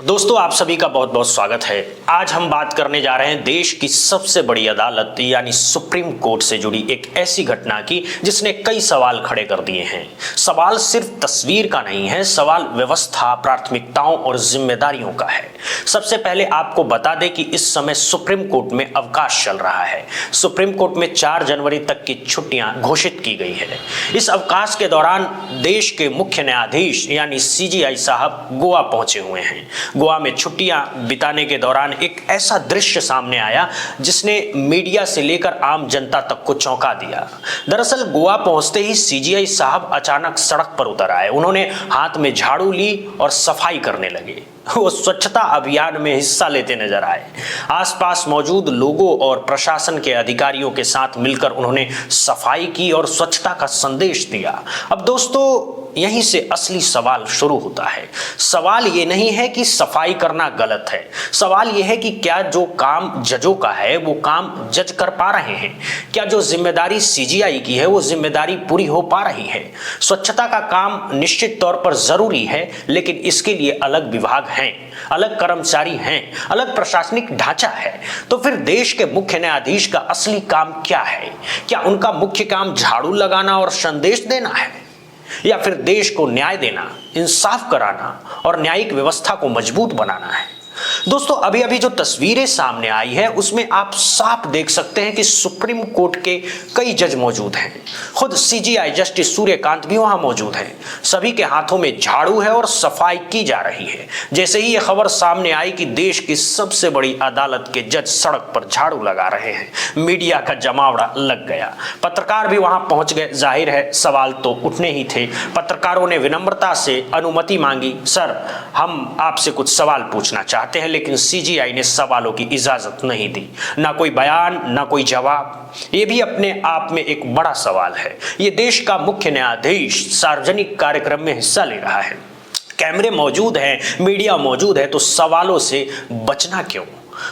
दोस्तों आप सभी का बहुत बहुत स्वागत है। आज हम बात करने जा रहे हैं देश की सबसे बड़ी अदालत यानी सुप्रीम कोर्ट से जुड़ी एक ऐसी घटना की जिसने कई सवाल खड़े कर दिए हैं। सवाल सिर्फ तस्वीर का नहीं है, सवाल व्यवस्था, प्राथमिकताओं और जिम्मेदारियों का है। सबसे पहले आपको बता दें कि इस समय सुप्रीम कोर्ट में अवकाश चल रहा है। सुप्रीम कोर्ट में 4 जनवरी तक की छुट्टियां घोषित की गई है। इस अवकाश के दौरान देश के मुख्य न्यायाधीश यानी सीजेआई साहब गोवा पहुंचे हुए हैं। गोवा में छुट्टियां बिताने के दौरान एक ऐसा दृश्य सामने आया जिसने मीडिया से लेकर आम जनता तक को चौंका दिया। दरअसल गोवा पहुंचते ही सीजेआई साहब अचानक सड़क पर उतर आए। उन्होंने हाथ में झाड़ू ली और सफाई करने लगे। वो स्वच्छता अभियान में हिस्सा लेते नजर आए। आसपास मौजूद लोगों और प्रशासन के अधिकारियों के साथ मिलकर उन्होंने सफाई की और स्वच्छता का संदेश दिया। अब दोस्तों यहीं से असली सवाल शुरू होता है। सवाल ये नहीं है कि सफाई करना गलत है, सवाल ये है कि क्या जो काम जजों का है वो काम जज कर पा रहे हैं? क्या जो जिम्मेदारी सीजेआई की है वो जिम्मेदारी पूरी हो पा रही है? स्वच्छता का काम निश्चित तौर पर जरूरी है, लेकिन इसके लिए अलग विभाग हैं, अलग कर्मचारी हैं, अलग प्रशासनिक ढांचा है। तो फिर देश के मुख्य न्यायाधीश का असली काम क्या है? क्या उनका मुख्य काम झाड़ू लगाना और संदेश देना है, या फिर देश को न्याय देना, इंसाफ कराना और न्यायिक व्यवस्था को मजबूत बनाना है? दोस्तों अभी अभी जो तस्वीरें सामने आई है उसमें आप साफ देख सकते हैं कि सुप्रीम कोर्ट के कई जज मौजूद हैं। खुद सीजेआई जस्टिस सूर्यकांत भी वहां मौजूद हैं। सभी के हाथों में झाड़ू है और सफाई की जा रही है। जैसे ही यह खबर सामने आई कि देश की सबसे बड़ी अदालत के जज सड़क पर झाड़ू लगा रहे हैं, मीडिया का जमावड़ा लग गया। पत्रकार भी वहां पहुंच गए। जाहिर है सवाल तो उठने ही थे। पत्रकारों ने विनम्रता से अनुमति मांगी, सर हम आपसे कुछ सवाल पूछना चाहते हैं, लेकिन सीजेआई ने सवालों की इजाजत नहीं दी। ना कोई बयान, ना कोई जवाब। यह भी अपने आप में एक बड़ा सवाल है। यह देश का मुख्य न्यायाधीश सार्वजनिक कार्यक्रम में हिस्सा ले रहा है, कैमरे मौजूद हैं, मीडिया मौजूद है, तो सवालों से बचना क्यों?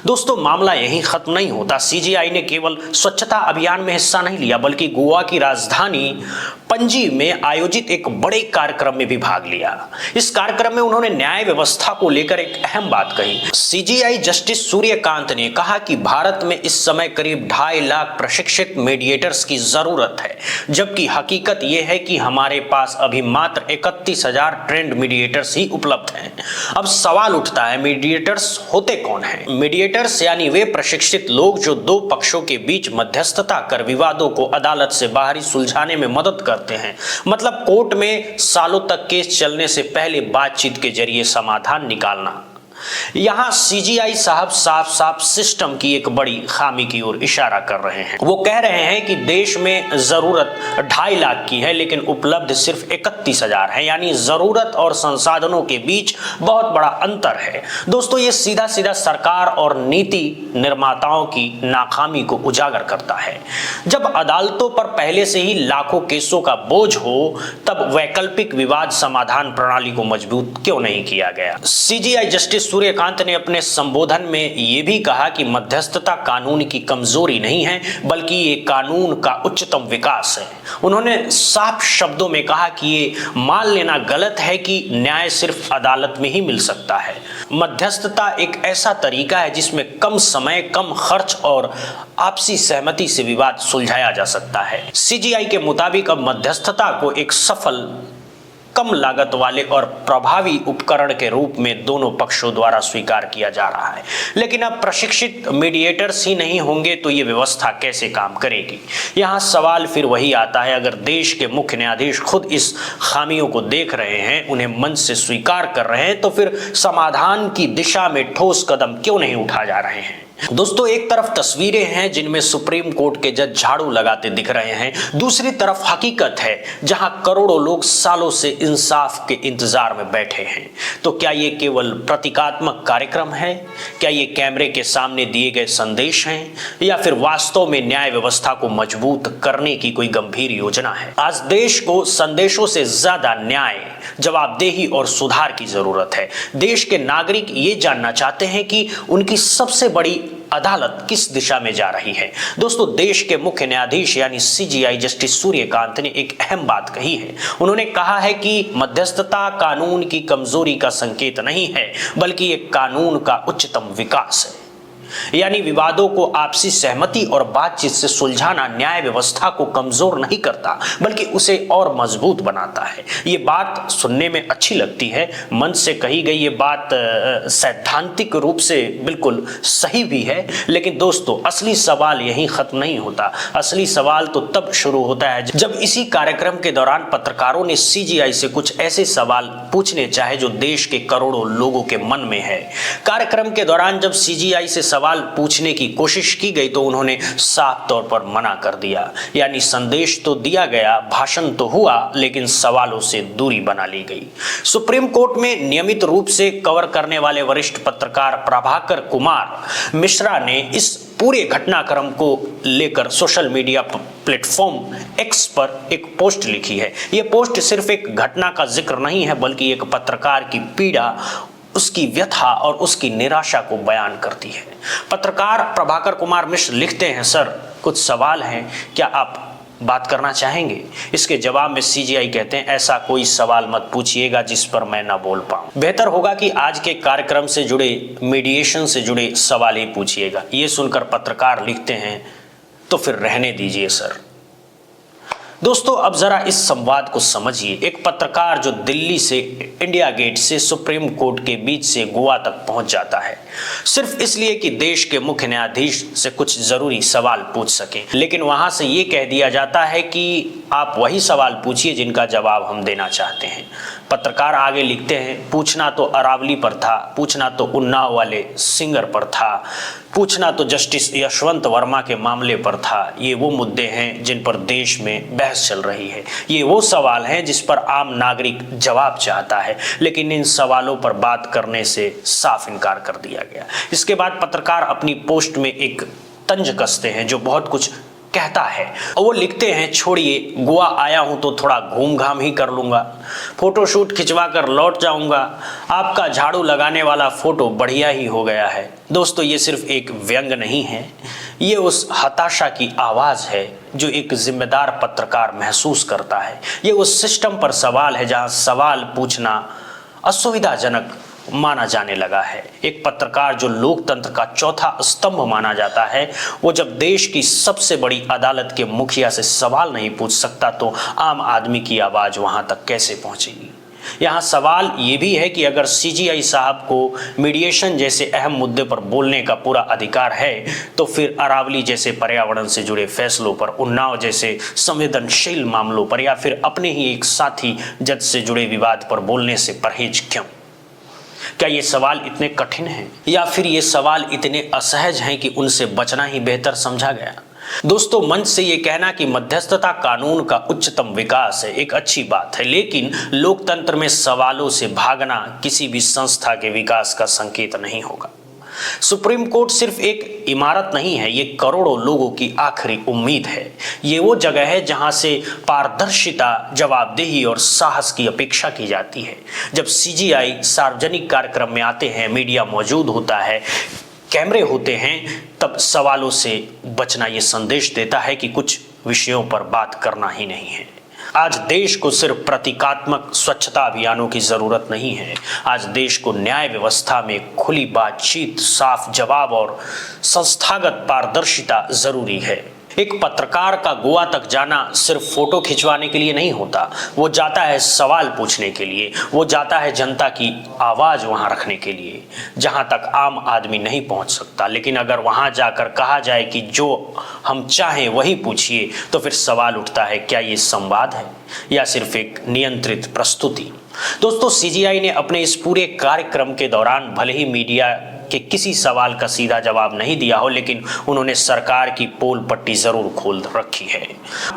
दोस्तों मामला यहीं खत्म नहीं होता। सीजेआई ने केवल स्वच्छता अभियान में हिस्सा नहीं लिया, बल्कि गोवा की राजधानी पणजी में आयोजित एक बड़े कार्यक्रम में भी भाग लिया। इस कार्यक्रम में उन्होंने न्याय व्यवस्था को लेकर एक अहम बात कही। सीजेआई जस्टिस सूर्यकांत ने कहा कि भारत में इस समय करीब 2.5 लाख प्रशिक्षित मीडिएटर्स की जरूरत है, जबकि हकीकत यह है कि हमारे पास अभी मात्र 31,000 ट्रेंड मीडिएटर्स ही उपलब्ध हैं। अब सवाल उठता है, मीडिएटर्स होते कौन हैं? मीडिएटर्स यानी वे प्रशिक्षित लोग जो दो पक्षों के बीच मध्यस्थता कर विवादों को अदालत से बाहरी सुलझाने में मदद करते हैं। मतलब कोर्ट में सालों तक केस चलने से पहले बातचीत के जरिए समाधान निकालना। यहां सीजेआई साहब साफ साफ सिस्टम की एक बड़ी खामी की ओर इशारा कर रहे हैं। वो कह रहे हैं कि देश में जरूरत 2.5 लाख की है, लेकिन उपलब्ध सिर्फ 31,000 है, यानी जरूरत और संसाधनों के बीच बहुत बड़ा अंतर है। दोस्तों ये सीधा सीधा सरकार और नीति निर्माताओं की नाकामी को उजागर करता है। जब अदालतों पर पहले से ही लाखों केसों का बोझ हो, तब वैकल्पिक विवाद समाधान प्रणाली को मजबूत क्यों नहीं किया गया? सीजेआई जस्टिस सूर्यकांत ने अपने संबोधन में यह भी कहा कि मध्यस्थता कानून की कमजोरी नहीं है, बल्कि ये कानून का उच्चतम विकास है। उन्होंने साफ शब्दों में कहा कि ये मान लेना गलत है कि न्याय सिर्फ अदालत में ही मिल सकता है। मध्यस्थता एक ऐसा तरीका है जिसमें कम समय, कम खर्च और आपसी सहमति से विवाद सुलझाया जा सकता है। सीजेआई के मुताबिक अब मध्यस्थता को एक सफल, कम लागत वाले और प्रभावी उपकरण के रूप में दोनों पक्षों द्वारा स्वीकार किया जा रहा है। लेकिन अब प्रशिक्षित मीडिएटर्स ही नहीं होंगे तो ये व्यवस्था कैसे काम करेगी? यहाँ सवाल फिर वही आता है, अगर देश के मुख्य न्यायाधीश खुद इस खामियों को देख रहे हैं, उन्हें मन से स्वीकार कर रहे हैं, तो फिर समाधान की दिशा में ठोस कदम क्यों नहीं उठा जा रहे हैं? दोस्तों एक तरफ तस्वीरें हैं जिनमें सुप्रीम कोर्ट के जज झाड़ू लगाते दिख रहे हैं, दूसरी तरफ हकीकत है जहां करोड़ों लोग सालों से इंसाफ के इंतजार में बैठे हैं। तो क्या ये केवल प्रतीकात्मक कार्यक्रम है? क्या ये कैमरे के सामने दिए गए संदेश हैं, या फिर वास्तव में न्याय व्यवस्था को मजबूत करने की कोई गंभीर योजना है? आज देश को संदेशों से ज्यादा न्याय, जवाबदेही और सुधार की जरूरत है। देश के नागरिक ये जानना चाहते हैं कि उनकी सबसे बड़ी अदालत किस दिशा में जा रही है। दोस्तों, देश के मुख्य न्यायाधीश यानी सीजेआई जस्टिस सूर्यकांत ने एक अहम बात कही है। उन्होंने कहा है कि मध्यस्थता कानून की कमजोरी का संकेत नहीं है, बल्कि एक कानून का उच्चतम विकास है। यानी विवादों को आपसी सहमति और बातचीत से सुलझाना न्याय व्यवस्था को कमजोर नहीं करता, बल्कि उसे और मजबूत बनाता है। ये बात सुनने में अच्छी लगती है, मन से कही गई ये बात सैद्धांतिक रूप से बिल्कुल सही भी है। लेकिन दोस्तों, असली सवाल यहीं खत्म नहीं होता। असली सवाल तो तब शुरू होता है जब इसी कार्यक्रम के दौरान पत्रकारों ने सीजीआई से कुछ ऐसे सवाल पूछने चाहे जो देश के करोड़ों लोगों के मन में है। कार्यक्रम के दौरान जब सीजीआई से सवाल पूछने की कोशिश की गई तो उन्होंने साफ तौर पर मना कर दिया। यानी संदेश तो दिया गया, भाषण तो हुआ, लेकिन सवालों से दूरी बना ली गई। सुप्रीम कोर्ट में नियमित रूप से कवर करने वाले वरिष्ठ पत्रकार प्रभाकर कुमार मिश्रा ने इस पूरे घटनाक्रम को लेकर सोशल मीडिया प्लेटफॉर्म एक्स पर एक पोस्ट लिखी है। यह पोस्ट सिर्फ एक घटना का जिक्र नहीं है, बल्कि एक पत्रकार की पीड़ा, उसकी व्यथा और उसकी निराशा को बयान करती है। पत्रकार प्रभाकर कुमार मिश्र लिखते हैं, सर कुछ सवाल हैं, क्या आप बात करना चाहेंगे? इसके जवाब में सीजीआई कहते हैं, ऐसा कोई सवाल मत पूछिएगा जिस पर मैं ना बोल पाऊं। बेहतर होगा कि आज के कार्यक्रम से जुड़े, मीडिएशन से जुड़े सवाल ही पूछिएगा। ये सुनकर पत्रकार लिखते हैं, तो फिर रहने दीजिए सर। दोस्तों, अब जरा इस संवाद को समझिए। एक पत्रकार जो दिल्ली से इंडिया गेट से सुप्रीम कोर्ट के बीच से गोवा तक पहुंच जाता है, सिर्फ इसलिए कि देश के मुख्य न्यायाधीश से कुछ जरूरी सवाल पूछ सके, लेकिन वहां से ये कह दिया जाता है कि आप वही सवाल पूछिए जिनका जवाब हम देना चाहते हैं। पत्रकार आगे लिखते हैं, पूछना तो अरावली पर था, पूछना तो उन्नाव वाले सिंगर पर था, पूछना तो जस्टिस यशवंत वर्मा के मामले पर था। ये वो मुद्दे हैं जिन पर देश में बहस चल रही है। ये वो सवाल हैं जिस पर आम नागरिक जवाब चाहता है, लेकिन इन सवालों पर बात करने से साफ इनकार कर दिया गया। इसके बाद पत्रकार अपनी पोस्ट में एक तंज कसते हैं जो बहुत कुछ कहता है, और वो लिखते हैं, छोड़िए, गोवा आया हूं तो थोड़ा घूम घाम ही कर लूंगा, फोटोशूट खिंचवा कर लौट जाऊंगा, आपका झाड़ू लगाने वाला फोटो बढ़िया ही हो गया है। दोस्तों, ये सिर्फ एक व्यंग नहीं है, ये उस हताशा की आवाज है जो एक जिम्मेदार पत्रकार महसूस करता है। ये उस सिस्टम पर सवाल है जहां सवाल पूछना असुविधाजनक माना जाने लगा है। एक पत्रकार जो लोकतंत्र का चौथा स्तंभ माना जाता है, वो जब देश की सबसे बड़ी अदालत के मुखिया से सवाल नहीं पूछ सकता तो आम आदमी की आवाज वहां तक कैसे पहुंचेगी? यहाँ सवाल ये भी है कि अगर सीजीआई साहब को मीडिएशन जैसे अहम मुद्दे पर बोलने का पूरा अधिकार है, तो फिर अरावली जैसे पर्यावरण से जुड़े फैसलों पर, उन्नाव जैसे संवेदनशील मामलों पर, या फिर अपने ही एक साथी जज से जुड़े विवाद पर बोलने से परहेज क्यों? क्या ये सवाल इतने कठिन हैं, या फिर ये सवाल इतने असहज हैं कि उनसे बचना ही बेहतर समझा गया? दोस्तों, मंच से ये कहना कि मध्यस्थता कानून का उच्चतम विकास है एक अच्छी बात है, लेकिन लोकतंत्र में सवालों से भागना किसी भी संस्था के विकास का संकेत नहीं होगा। सुप्रीम कोर्ट सिर्फ एक इमारत नहीं है, ये करोड़ों लोगों की आखिरी उम्मीद है। ये वो जगह है जहां से पारदर्शिता, जवाबदेही और साहस की अपेक्षा की जाती है। जब सीजीआई सार्वजनिक कार्यक्रम में आते हैं, मीडिया मौजूद होता है, कैमरे होते हैं, तब सवालों से बचना ये संदेश देता है कि कुछ विषयों पर बात करना ही नहीं है। आज देश को सिर्फ प्रतीकात्मक स्वच्छता अभियानों की जरूरत नहीं है। आज देश को न्याय व्यवस्था में खुली बातचीत, साफ जवाब और संस्थागत पारदर्शिता जरूरी है। एक पत्रकार का गोवा तक जाना सिर्फ फोटो खिंचवाने के लिए नहीं होता, वो जाता है सवाल पूछने के लिए, वो जाता है जनता की आवाज वहां रखने के लिए, जहां तक आम आदमी नहीं पहुंच सकता। लेकिन अगर वहां जाकर कहा जाए कि जो हम चाहें वही पूछिए, तो फिर सवाल उठता है, क्या ये संवाद है या सिर्फ एक नियंत्रित प्रस्तुति? दोस्तों, सीजीआई ने अपने इस पूरे कार्यक्रम के दौरान भले ही मीडिया कि किसी सवाल का सीधा जवाब नहीं दिया हो, लेकिन उन्होंने सरकार की पोल पट्टी जरूर खोल रखी है।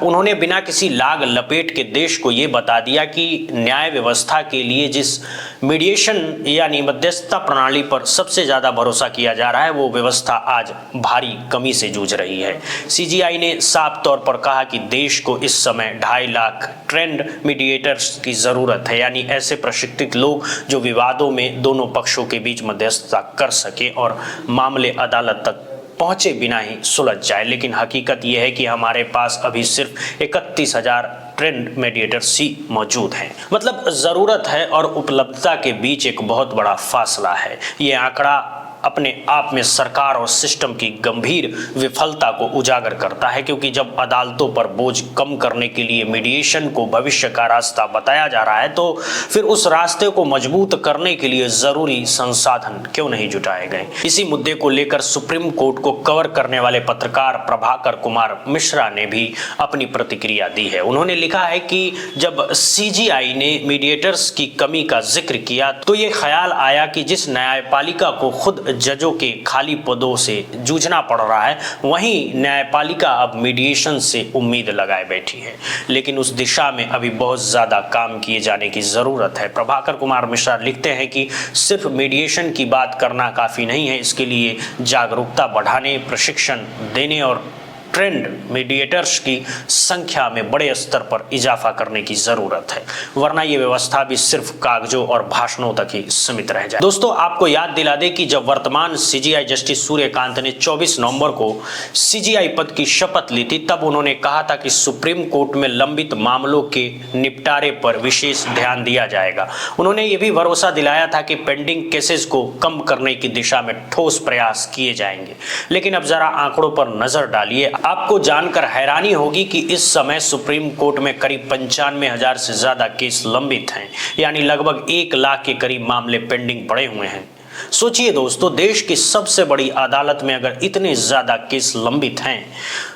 उन्होंने बिना किसी लाग लपेट के देश को ये बता दिया कि न्याय व्यवस्था के लिए जिस मीडिएशन यानी मध्यस्थता प्रणाली पर सबसे ज्यादा भरोसा किया जा रहा है, वो व्यवस्था आज भारी कमी से जूझ रही है। सीजीआई ने साफ तौर पर कहा कि देश को इस समय 2.5 लाख ट्रेंड मीडिएटर्स की जरूरत है, यानी ऐसे प्रशिक्षित लोग जो विवादों में दोनों पक्षों के बीच मध्यस्थता कर सके और मामले अदालत तक पहुंचे बिना ही सुलझ जाए। लेकिन हकीकत यह है कि हमारे पास अभी सिर्फ 31,000 ट्रेंड मीडिएटर्स ही मौजूद हैं। मतलब ज़रूरत है और उपलब्धता के बीच एक बहुत बड़ा फासला है। ये आंकड़ा अपने आप में सरकार और सिस्टम की गंभीर विफलता को उजागर करता है, क्योंकि जब अदालतों पर बोझ कम करने के लिए मीडिएशन को भविष्य का रास्ता बताया जा रहा है, तो फिर उस रास्ते को मजबूत करने के लिए जरूरी संसाधन क्यों नहीं जुटाए गए। इसी मुद्दे को लेकर सुप्रीम कोर्ट को कवर करने वाले पत्रकार प्रभाकर कुमार मिश्रा ने भी अपनी प्रतिक्रिया दी है। उन्होंने लिखा है कि जब सीजीआई ने मीडिएटर्स की कमी का जिक्र किया तो ये ख्याल आया कि जिस न्यायपालिका को खुद जजों के खाली पदों से जूझना पड़ रहा है, वहीं न्यायपालिका अब मीडिएशन से उम्मीद लगाए बैठी है। लेकिन उस दिशा में अभी बहुत ज्यादा काम किए जाने की जरूरत है। प्रभाकर कुमार मिश्रा लिखते हैं कि सिर्फ मीडिएशन की बात करना काफी नहीं है, इसके लिए जागरूकता बढ़ाने, प्रशिक्षण देने और ट्रेंड मीडिएटर्स की संख्या में बड़े स्तर पर इजाफा करने की जरूरत है, वरना ये व्यवस्था भी सिर्फ कागजों और भाषणों तक ही सीमित रह जाए। दोस्तों, आपको याद दिला दें कि जब वर्तमान सीजीआई जस्टिस सूर्यकांत ने 24 नवंबर को सीजीआई पद की शपथ ली थी, तब उन्होंने कहा था कि सुप्रीम कोर्ट में लंबित मामलों के निपटारे पर विशेष ध्यान दिया जाएगा। उन्होंने ये भी भरोसा दिलाया था कि पेंडिंग केसेस को कम करने की दिशा में ठोस प्रयास किए जाएंगे। लेकिन अब जरा आंकड़ों पर नजर डालिए, आपको जानकर हैरानी होगी कि इस समय सुप्रीम कोर्ट में करीब 95,000 से ज्यादा केस लंबित हैं, यानी लगभग 1 लाख के करीब मामले पेंडिंग पड़े हुए हैं। सोचिए दोस्तों, देश की सबसे बड़ी अदालत में अगर इतने ज्यादा केस लंबित हैं,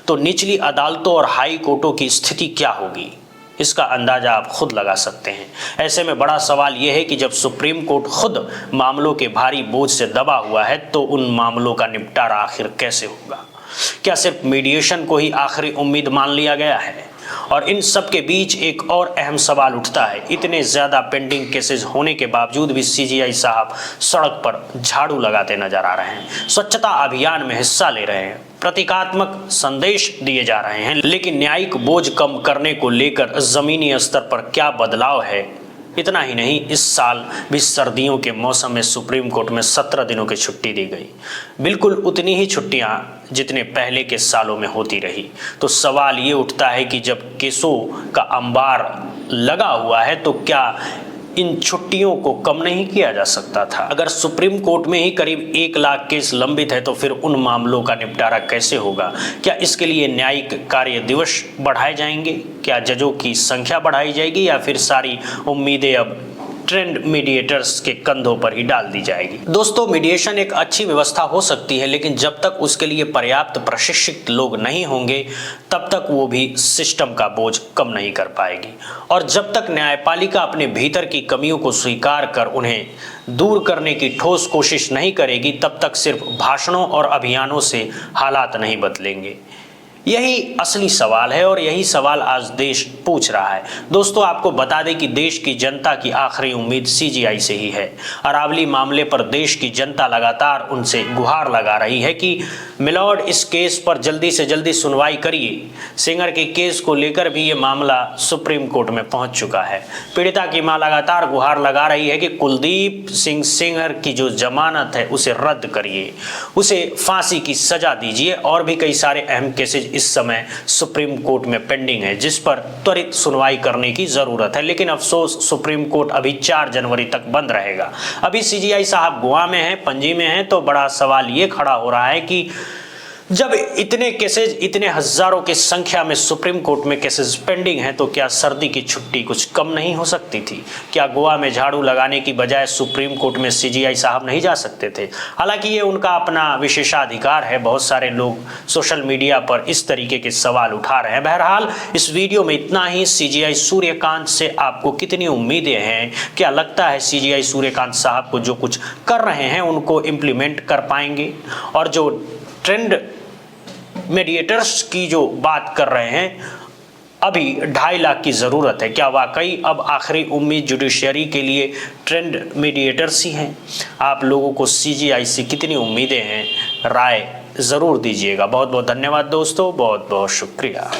तो निचली अदालतों और हाई कोर्टों की स्थिति क्या होगी, इसका अंदाजा आप खुद लगा सकते हैं। ऐसे में बड़ा सवाल यह है कि जब सुप्रीम कोर्ट खुद मामलों के भारी बोझ से दबा हुआ है, तो उन मामलों का निपटारा आखिर कैसे होगा? क्या सिर्फ मीडिएशन को ही आखिरी उम्मीद मान लिया गया है? और इन सब के बीच एक और अहम सवाल उठता है, इतने ज्यादा पेंडिंग केसेस होने के बावजूद भी सीजीआई साहब सड़क पर झाड़ू लगाते नजर आ रहे हैं, स्वच्छता अभियान में हिस्सा ले रहे हैं, प्रतीकात्मक संदेश दिए जा रहे हैं, लेकिन न्यायिक बोझ कम करने को लेकर जमीनी स्तर पर क्या बदलाव है? इतना ही नहीं, इस साल भी सर्दियों के मौसम में सुप्रीम कोर्ट में 17 दिनों की छुट्टी दी गई, बिल्कुल उतनी ही छुट्टियां जितने पहले के सालों में होती रही। तो सवाल ये उठता है कि जब केसों का अंबार लगा हुआ है, तो क्या इन छुट्टियों को कम नहीं किया जा सकता था? अगर सुप्रीम कोर्ट में ही करीब 1 लाख केस लंबित है, तो फिर उन मामलों का निपटारा कैसे होगा? क्या इसके लिए न्यायिक कार्य दिवस बढ़ाए जाएंगे? क्या जजों की संख्या बढ़ाई जाएगी, या फिर सारी उम्मीदें अब ट्रेंड मीडिएटर्स के कंधों पर ही डाल दी जाएगी? दोस्तों, मीडिएशन एक अच्छी व्यवस्था हो सकती है, लेकिन जब तक उसके लिए पर्याप्त प्रशिक्षित लोग नहीं होंगे, तब तक वो भी सिस्टम का बोझ कम नहीं कर पाएगी। और जब तक न्यायपालिका अपने भीतर की कमियों को स्वीकार कर उन्हें दूर करने की ठोस कोशिश नहीं करेगी, तब तक सिर्फ भाषणों और अभियानों से हालात नहीं बदलेंगे। यही असली सवाल है और यही सवाल आज देश पूछ रहा है। दोस्तों, आपको बता दें कि देश की जनता की आखिरी उम्मीद सीजीआई से ही है। अरावली मामले पर देश की जनता लगातार उनसे गुहार लगा रही है कि मिलॉर्ड, इस केस पर जल्दी से जल्दी सुनवाई करिए। सिंगर के केस को लेकर भी ये मामला सुप्रीम कोर्ट में पहुंच चुका है। पीड़िता की मां लगातार गुहार लगा रही है कि कुलदीप सिंह सेंगर की जो जमानत है उसे रद्द करिए, उसे फांसी की सजा दीजिए। और भी कई सारे अहम केसेज इस समय सुप्रीम कोर्ट में पेंडिंग है, जिस पर त्वरित सुनवाई करने की जरूरत है। लेकिन अफसोस, सुप्रीम कोर्ट अभी 4 जनवरी तक बंद रहेगा। अभी सीजीआई साहब गोवा में है, पणजी में है। तो बड़ा सवाल ये खड़ा हो रहा है कि जब इतने केसेज, इतने हजारों की संख्या में सुप्रीम कोर्ट में केसेस पेंडिंग हैं, तो क्या सर्दी की छुट्टी कुछ कम नहीं हो सकती थी? क्या गोवा में झाड़ू लगाने की बजाय सुप्रीम कोर्ट में सीजीआई साहब नहीं जा सकते थे? हालांकि ये उनका अपना विशेषाधिकार है। बहुत सारे लोग सोशल मीडिया पर इस तरीके के सवाल उठा रहे हैं। बहरहाल, इस वीडियो में इतना ही। सीजीआई सूर्यकांत से आपको कितनी उम्मीदें हैं? क्या लगता है सीजीआई सूर्यकांत साहब को जो कुछ कर रहे हैं उनको इम्प्लीमेंट कर पाएंगे? और जो ट्रेंड मीडिएटर्स की जो बात कर रहे हैं, अभी 2.5 लाख की ज़रूरत है, क्या वाकई अब आखिरी उम्मीद जुडिशरी के लिए ट्रेंड मीडिएटर्स ही हैं? आप लोगों को सीजीआई से कितनी उम्मीदें हैं? राय ज़रूर दीजिएगा। बहुत बहुत धन्यवाद दोस्तों, बहुत बहुत शुक्रिया।